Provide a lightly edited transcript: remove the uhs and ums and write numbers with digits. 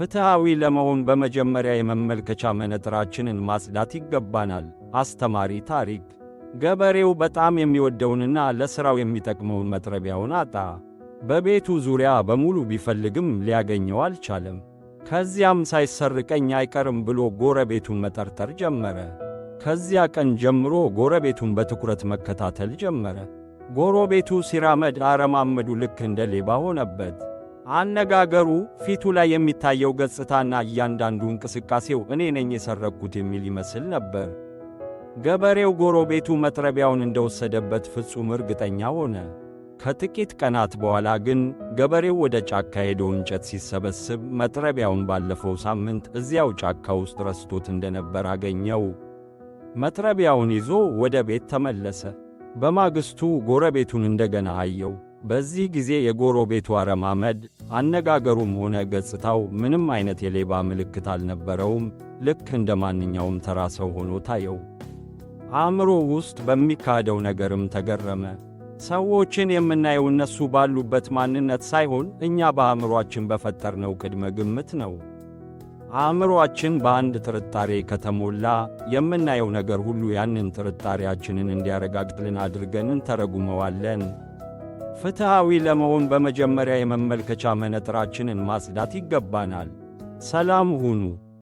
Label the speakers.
Speaker 1: ፍትሃዊ ለመሆን በመጀመሪያ የመመልከቻ መነጽራችንን ማጽዳት ይገባናል። አስተማሪ ታሪክ። ገበሬው በጣም የሚወደውንና ለሥራው የሚጠቅመውን መጥረቢያውን አጣ። በቤቱ ዙሪያ በሙሉ ቢፈልግም ሊያገኘው አልቻለም። ከዚያም ሳይሰርቀኝ አይቀርም ብሎ ጎረቤቱን መጠርጠር ጀመረ። ከዚያ ቀን ጀምሮ ጎረቤቱን በትኩረት መከታተል ጀመረ። ጎረቤቱ ሲራመድ አረማመዱ ልክ እንደ ሌባ ሆነበት። አነጋገሩ፣ ፊቱ ላይ የሚታየው ገጽታና እያንዳንዱ እንቅስቃሴው እኔ ነኝ የሰረቅኩት የሚል ይመስል ነበር። ገበሬው ጎረቤቱ መጥረቢያውን እንደወሰደበት ፍጹም እርግጠኛ ሆነ። ከጥቂት ቀናት በኋላ ግን ገበሬው ወደ ጫካ ሄዶ እንጨት ሲሰበስብ መጥረቢያውን ባለፈው ሳምንት እዚያው ጫካ ውስጥ ረስቶት እንደነበር አገኘው። መጥረቢያውን ይዞ ወደ ቤት ተመለሰ። በማግስቱ ጎረቤቱን እንደገና አየው። በዚህ ጊዜ የጎረቤቱ አረማመድ፣ አነጋገሩም ሆነ ገጽታው ምንም አይነት የሌባ ምልክት አልነበረውም። ልክ እንደ ማንኛውም ተራ ሰው ሆኖ ታየው። አእምሮ ውስጥ በሚካሄደው ነገርም ተገረመ። ሰዎችን የምናየው እነሱ ባሉበት ማንነት ሳይሆን እኛ በአእምሮአችን በፈጠርነው ቅድመ ግምት ነው። አእምሮአችን በአንድ ጥርጣሬ ከተሞላ የምናየው ነገር ሁሉ ያንን ጥርጣሬያችንን እንዲያረጋግጥልን አድርገን እንተረጉመዋለን። ፍትሃዊ ለመሆን በመጀመሪያ የመመልከቻ መነጽራችንን ማጽዳት ይገባናል። ሰላም ሁኑ።